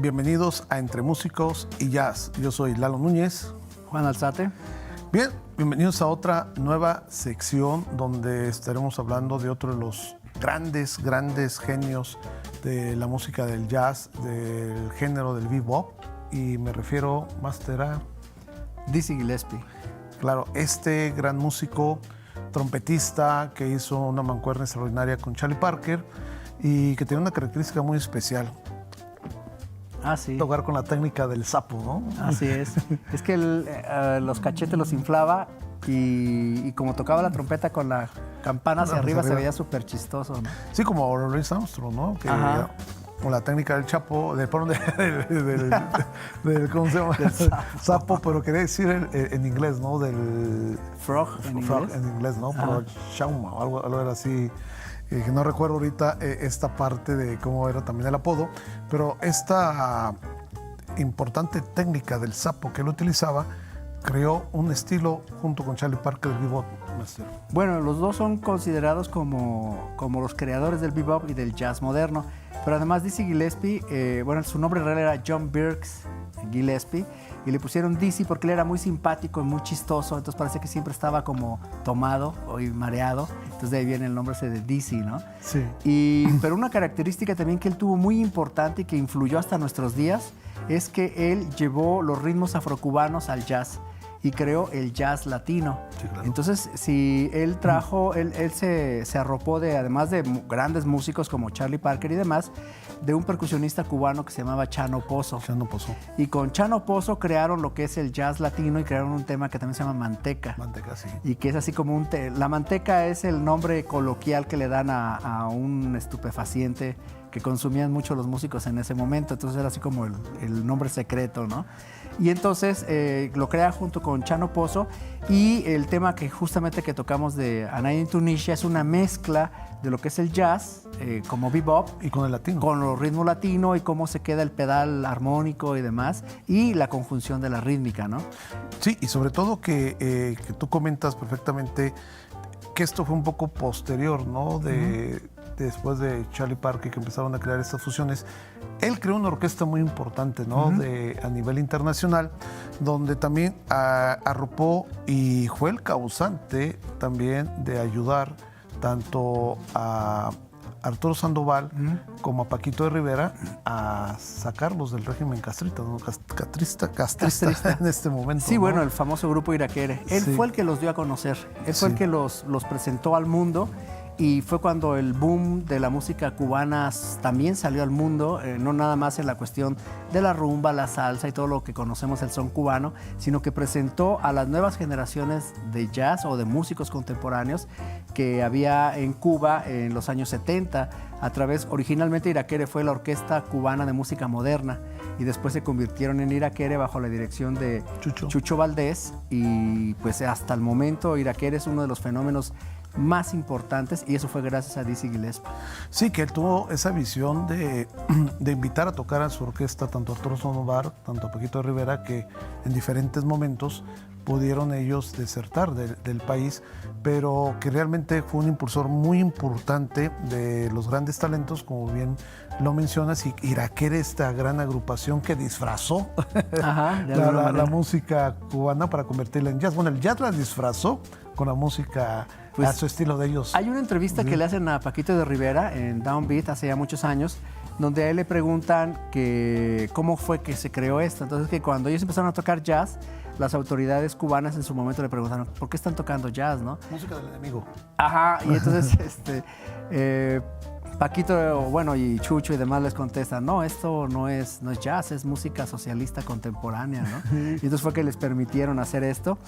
bienvenidos a Entre Músicos y Jazz. Yo soy Lalo Núñez. Juan Alzate. Bien, bienvenidos a otra nueva sección donde estaremos hablando de otro de los grandes genios de la música del jazz, del género del bebop, y me refiero, Master, a Dizzy Gillespie. Claro, este gran músico, trompetista que hizo una mancuerna extraordinaria con Charlie Parker y que tiene una característica muy especial. Ah, sí. Tocar con la técnica del sapo, ¿no? Así es. Es que los cachetes los inflaba y como tocaba la trompeta con la campana hacia arriba se veía súper chistoso, ¿no? Sí, como Louis Armstrong, ¿no? Que con la técnica del chapo, del ¿cómo se llama? Del sapo, pero quería decir en inglés, ¿no? Del frog en inglés, ¿no? Pero shauma, algo era así. Que no recuerdo ahorita esta parte de cómo era también el apodo, pero esta importante técnica del sapo que él utilizaba creó un estilo junto con Charlie Parker del bebop. Bueno, los dos son considerados como los creadores del bebop y del jazz moderno, pero además Dizzy Gillespie, bueno, su nombre real era John Birks Gillespie, y le pusieron Dizzy porque él era muy simpático y muy chistoso, entonces parece que siempre estaba como tomado o mareado, entonces de ahí viene el nombre ese de Dizzy, ¿no? Sí. Pero una característica también que él tuvo muy importante y que influyó hasta nuestros días es que él llevó los ritmos afrocubanos al jazz y creó el jazz latino. Sí, claro. Entonces, si él trajo, él se arropó de, además de grandes músicos como Charlie Parker y demás, de un percusionista cubano que se llamaba Chano Pozo. Chano Pozo. Y con Chano Pozo crearon lo que es el jazz latino y crearon un tema que también se llama Manteca. Manteca, sí. Y que es así como la manteca es el nombre coloquial que le dan a un estupefaciente que consumían mucho los músicos en ese momento, entonces era así como el nombre secreto, ¿no? Y entonces lo crea junto con Chano Pozo, y el tema que justamente que tocamos de A Night in Tunisia es una mezcla de lo que es el jazz, como bebop. Y con el latino. Con los ritmos latino y cómo se queda el pedal armónico y demás, y la conjunción de la rítmica, ¿no? Sí, y sobre todo que tú comentas perfectamente que esto fue un poco posterior, ¿no? Después de Charlie Parker, que empezaron a crear estas fusiones. Él creó una orquesta muy importante, ¿no? A nivel internacional, donde también arropó y fue el causante también de ayudar tanto a Arturo Sandoval como a Paquito de Rivera a sacarlos del régimen castrista, ¿no? Castrista en este momento. Sí, ¿no? bueno, el famoso grupo Iraquere. Él fue el que los dio a conocer, él fue el que los presentó al mundo. Y fue cuando el boom de la música cubana también salió al mundo, no nada más en la cuestión de la rumba, la salsa y todo lo que conocemos el son cubano, sino que presentó a las nuevas generaciones de jazz o de músicos contemporáneos que había en Cuba en los años 70. Originalmente Iraquere fue la Orquesta Cubana de Música Moderna, y después se convirtieron en Iraquere bajo la dirección de Chucho Valdés, y pues hasta el momento Iraquere es uno de los fenómenos más importantes, y eso fue gracias a Dizzy Gillespie. Sí, que él tuvo esa visión de invitar a tocar a su orquesta tanto a Arturo Sandoval, tanto a Paquito de Rivera, que en diferentes momentos pudieron ellos desertar del país, pero que realmente fue un impulsor muy importante de los grandes talentos, como bien lo mencionas, y Iraquere, esta gran agrupación que disfrazó la música cubana para convertirla en jazz. Bueno, el jazz la disfrazó con la música a su estilo de ellos. Hay una entrevista que le hacen a Paquito de Rivera en Downbeat hace ya muchos años, donde a él le preguntan que cómo fue que se creó esto. Entonces, que cuando ellos empezaron a tocar jazz, las autoridades cubanas en su momento le preguntaron, ¿por qué están tocando jazz, no? Música del enemigo. Ajá, y entonces Paquito, bueno, y Chucho y demás les contestan, no, esto no es jazz, es música socialista contemporánea, ¿no? Y entonces fue que les permitieron hacer esto.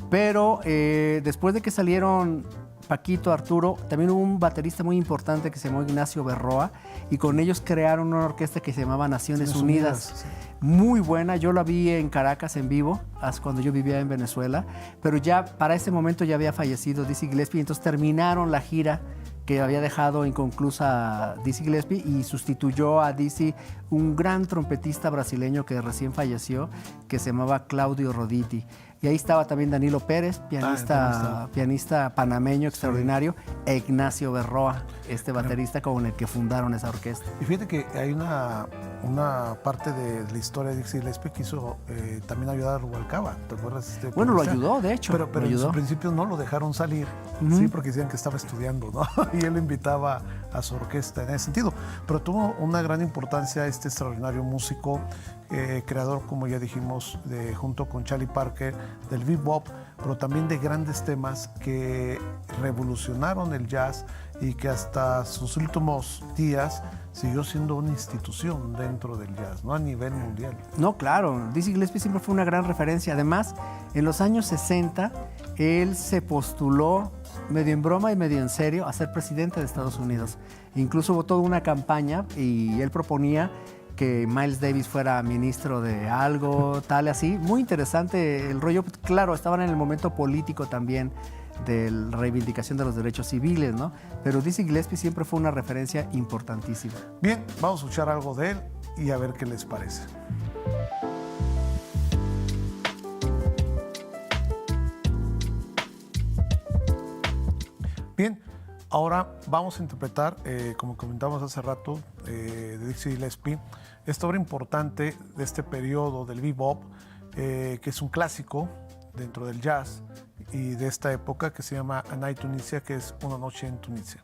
Pero después de que salieron Paquito, Arturo, también hubo un baterista muy importante que se llamó Ignacio Berroa, y con ellos crearon una orquesta que se llamaba Naciones Unidas. Sí. Muy buena, yo la vi en Caracas en vivo, cuando yo vivía en Venezuela, pero ya para ese momento ya había fallecido Dizzy Gillespie, entonces terminaron la gira que había dejado inconclusa Dizzy Gillespie, y sustituyó a Dizzy un gran trompetista brasileño que recién falleció, que se llamaba Claudio Roditi. Y ahí estaba también Danilo Pérez, pianista panameño extraordinario, e Ignacio Berroa, este baterista con el que fundaron esa orquesta. Y fíjate que hay una parte de la historia de Dizzy Gillespie que quiso también ayudar a Rubalcaba, ¿te acuerdas? Bueno, lo ayudó, de hecho. Pero en ayudó. su principio no lo dejaron salir, sí, porque decían que estaba estudiando, ¿no? Y él lo invitaba a su orquesta en ese sentido. Pero tuvo una gran importancia este extraordinario músico, creador, como ya dijimos, junto con Charlie Parker, del bebop, pero también de grandes temas que revolucionaron el jazz y que hasta sus últimos días siguió siendo una institución dentro del jazz, ¿no? A nivel mundial. No, claro, Dizzy Gillespie siempre fue una gran referencia. Además, en los años 60, él se postuló medio en broma y medio en serio a ser presidente de Estados Unidos. Incluso hubo toda una campaña y él proponía que Miles Davis fuera ministro de algo, tal, así. Muy interesante el rollo. Claro, estaban en el momento político también de la reivindicación de los derechos civiles, ¿no? Pero Dizzy Gillespie siempre fue una referencia importantísima. Bien, vamos a escuchar algo de él y a ver qué les parece. Bien, ahora vamos a interpretar, como comentamos hace rato, de Dizzy Gillespie, esta obra importante de este periodo del bebop, que es un clásico dentro del jazz y de esta época, que se llama A Night Tunisia, que es Una noche en Tunisia.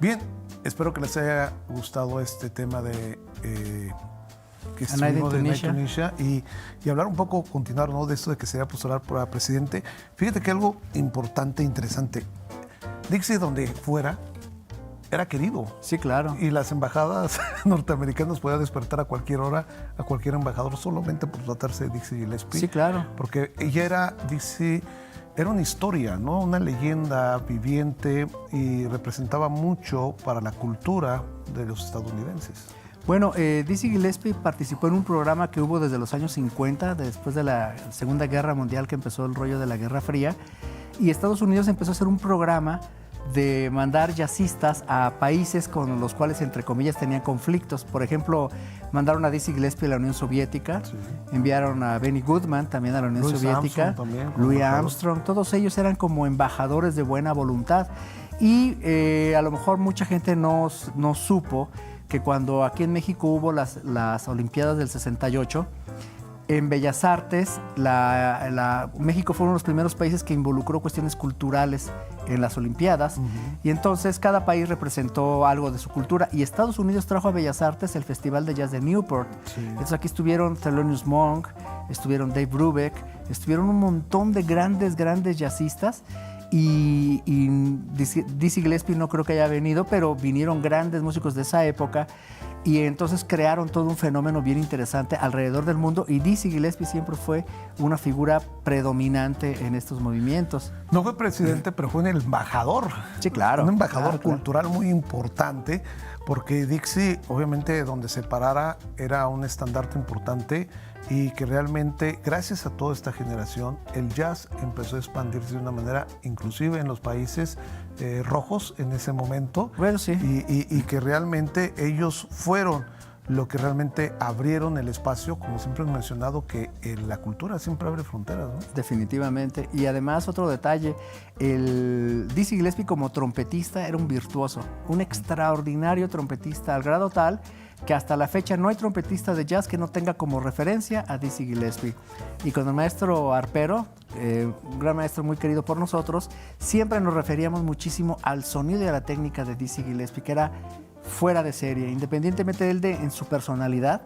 Bien, espero que les haya gustado este tema de que A Night in estuvimos de Night in Tunisia. Tunisia y hablar un poco, continuar, ¿no?, de esto de que se va a postular para presidente. Fíjate que algo importante, interesante. Dixie, donde fuera, era querido. Sí, claro. Y las embajadas norteamericanas podían despertar a cualquier hora a cualquier embajador solamente por tratarse de Dixie Gillespie. Sí, claro. Porque ella era, Dixie, era una historia, ¿no? Una leyenda viviente y representaba mucho para la cultura de los estadounidenses. Bueno, Dizzy Gillespie participó en un programa que hubo desde los años 50, después de la Segunda Guerra Mundial, que empezó el rollo de la Guerra Fría, y Estados Unidos empezó a hacer un programa de mandar jazzistas a países con los cuales, entre comillas, tenían conflictos. Por ejemplo, mandaron a Dizzy Gillespie a la Unión Soviética, sí. Enviaron a Benny Goodman también a la Unión Soviética, Louis Armstrong, todos ellos eran como embajadores de buena voluntad. Y a lo mejor mucha gente no supo que cuando aquí en México hubo las Olimpiadas del 68, en Bellas Artes, México fue uno de los primeros países que involucró cuestiones culturales en las Olimpiadas, y entonces cada país representó algo de su cultura, y Estados Unidos trajo a Bellas Artes el Festival de Jazz de Newport. Sí. Entonces aquí estuvieron Thelonious Monk, estuvieron Dave Brubeck, estuvieron un montón de grandes jazzistas, y Dizzy Gillespie no creo que haya venido, pero vinieron grandes músicos de esa época, y entonces crearon todo un fenómeno bien interesante alrededor del mundo, y Dizzy Gillespie siempre fue una figura predominante en estos movimientos. No fue presidente, pero fue un embajador. Sí, claro. Un embajador cultural muy importante, porque Dixie, obviamente, donde se parara, era un estandarte importante, y que realmente, gracias a toda esta generación, el jazz empezó a expandirse de una manera, inclusive en los países rojos en ese momento. Bueno, sí. Y que realmente ellos fueron lo que realmente abrieron el espacio, como siempre hemos mencionado, que la cultura siempre abre fronteras, ¿no? Definitivamente. Y además, otro detalle, el Dizzy Gillespie como trompetista era un virtuoso, un extraordinario trompetista, al grado tal que hasta la fecha no hay trompetista de jazz que no tenga como referencia a Dizzy Gillespie. Y con el maestro arpero, un gran maestro muy querido por nosotros, siempre nos referíamos muchísimo al sonido y a la técnica de Dizzy Gillespie, que era fuera de serie, independientemente de él en su personalidad.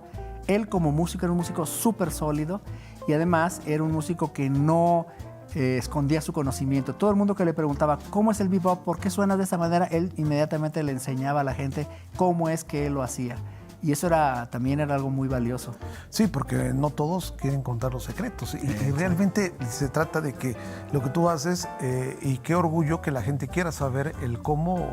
Él como músico era un músico súper sólido, y además era un músico que no escondía su conocimiento. Todo el mundo que le preguntaba cómo es el bebop, por qué suena de esa manera, él inmediatamente le enseñaba a la gente cómo es que él lo hacía. Y eso también era algo muy valioso. Sí, porque no todos quieren contar los secretos. Y realmente se trata de que lo que tú haces, y qué orgullo que la gente quiera saber el cómo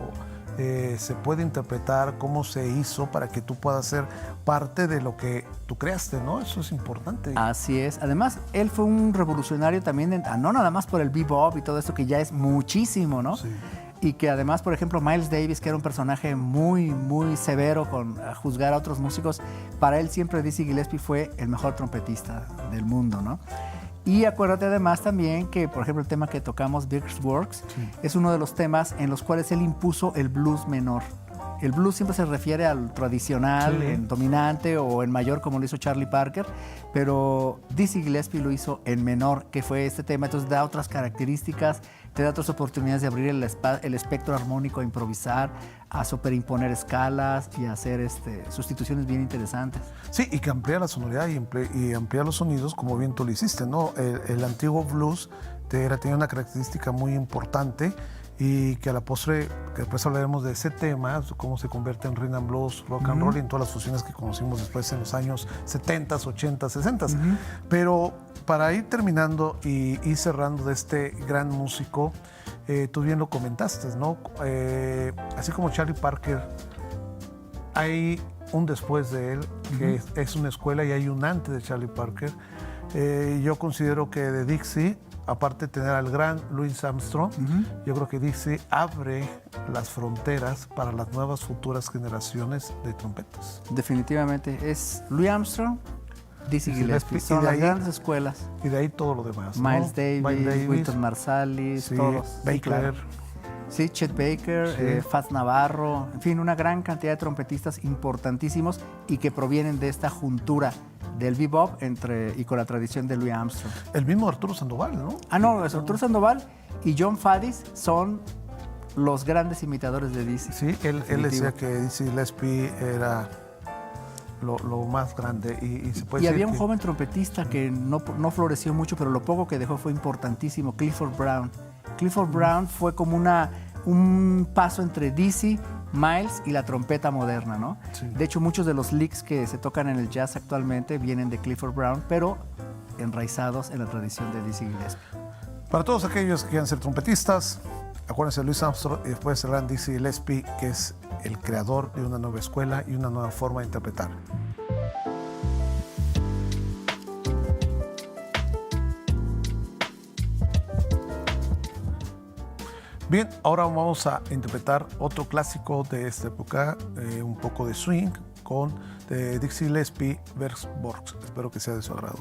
se puede interpretar, cómo se hizo para que tú puedas ser parte de lo que tú creaste, ¿no? Eso es importante. Así es. Además, él fue un revolucionario también, no nada más por el bebop y todo esto, que ya es muchísimo, ¿no? Sí. Y que además, por ejemplo, Miles Davis, que era un personaje muy severo a juzgar a otros músicos, para él siempre Dizzy Gillespie fue el mejor trompetista del mundo, ¿no? Y acuérdate además también que, por ejemplo, el tema que tocamos, Birks Works, sí, es uno de los temas en los cuales él impuso el blues menor. El blues siempre se refiere al tradicional, sí, en dominante o en mayor, como lo hizo Charlie Parker, pero Dizzy Gillespie lo hizo en menor, que fue este tema. Entonces da otras características, te da otras oportunidades de abrir el espectro armónico, a improvisar, a superimponer escalas y a hacer sustituciones bien interesantes. Sí, y que amplía la sonoridad y amplía los sonidos, como bien tú lo hiciste, ¿no? El antiguo blues tenía una característica muy importante, y que a la postre, que después hablaremos de ese tema, cómo se convierte en rhythm and blues, rock and roll, y en todas las fusiones que conocimos después en los años 70, 80, 60. Pero para ir terminando y ir cerrando de este gran músico, tú bien lo comentaste, ¿no? Así como Charlie Parker, hay un después de él, que es una escuela, y hay un antes de Charlie Parker. Yo considero que de Dixie, aparte de tener al gran Louis Armstrong, yo creo que Dixie abre las fronteras para las nuevas futuras generaciones de trompetas. Definitivamente, es Louis Armstrong, Dizzy Gillespie, son las grandes escuelas. Y de ahí todo lo demás, Miles Davis, Wynton Marsalis, sí, todos. Baker. Claro. Sí, Chet Baker, sí, Fats Navarro, en fin, una gran cantidad de trompetistas importantísimos y que provienen de esta juntura del bebop y con la tradición de Louis Armstrong. El mismo Arturo Sandoval, ¿no? No, es Arturo Sandoval y John Faddis son los grandes imitadores de Dizzy. Sí, él Definitivo. decía que Dizzy Gillespie era lo más grande y se puede Y decir había un que- joven trompetista que no floreció mucho, pero lo poco que dejó fue importantísimo, Clifford Brown. Clifford Brown fue como un paso entre Dizzy, Miles y la trompeta moderna, ¿no? Sí. De hecho, muchos de los licks que se tocan en el jazz actualmente vienen de Clifford Brown, pero enraizados en la tradición de Dizzy Gillespie. Para todos aquellos que quieran ser trompetistas, acuérdense de Louis Armstrong y después serán Dizzy Gillespie, que es el creador de una nueva escuela y una nueva forma de interpretar. Bien, ahora vamos a interpretar otro clásico de esta época, un poco de swing, con de Dizzy Gillespie, Versborgs. Espero que sea de su agrado.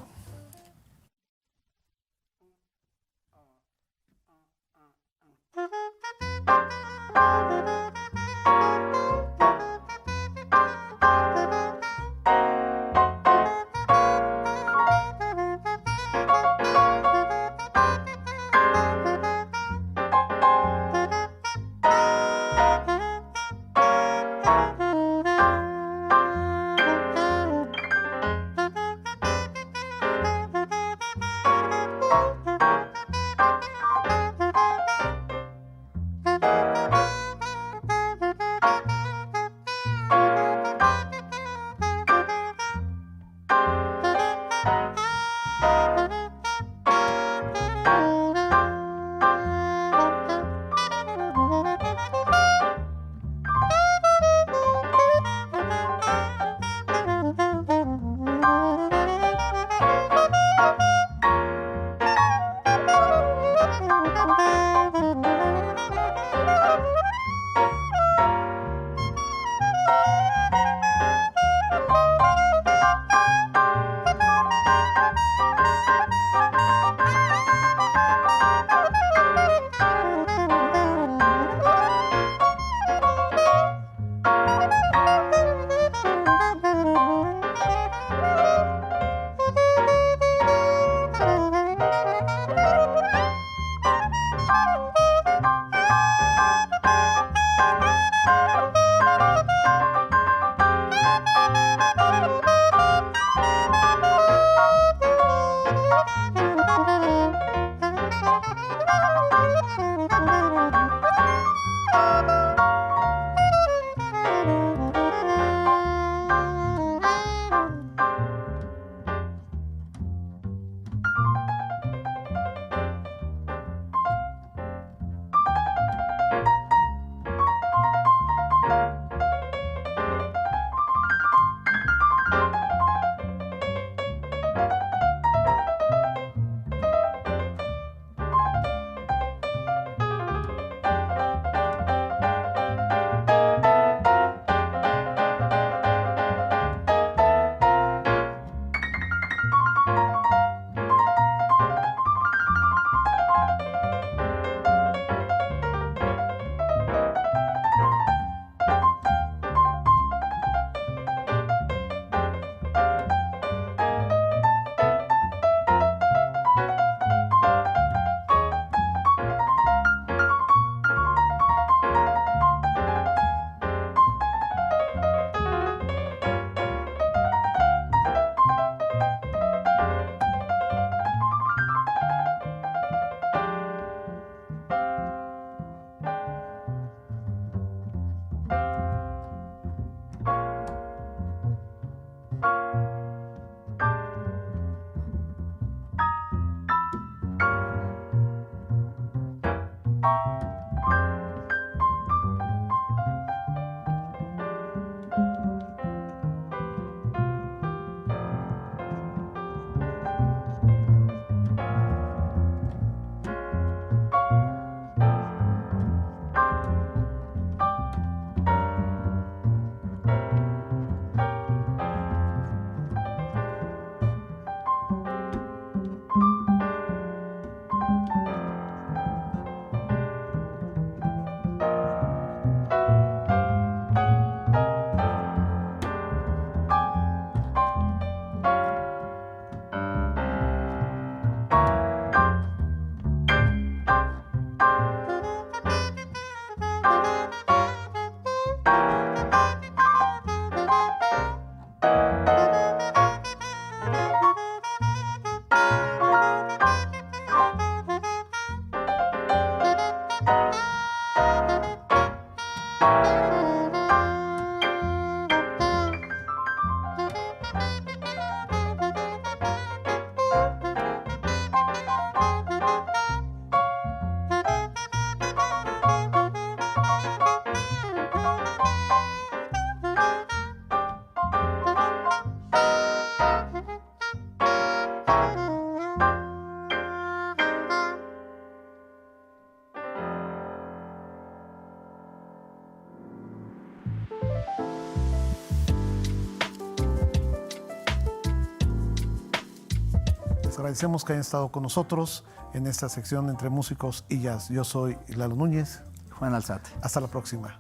Les agradecemos que hayan estado con nosotros en esta sección entre músicos y jazz. Yo soy Lalo Núñez. Juan Alzate. Hasta la próxima.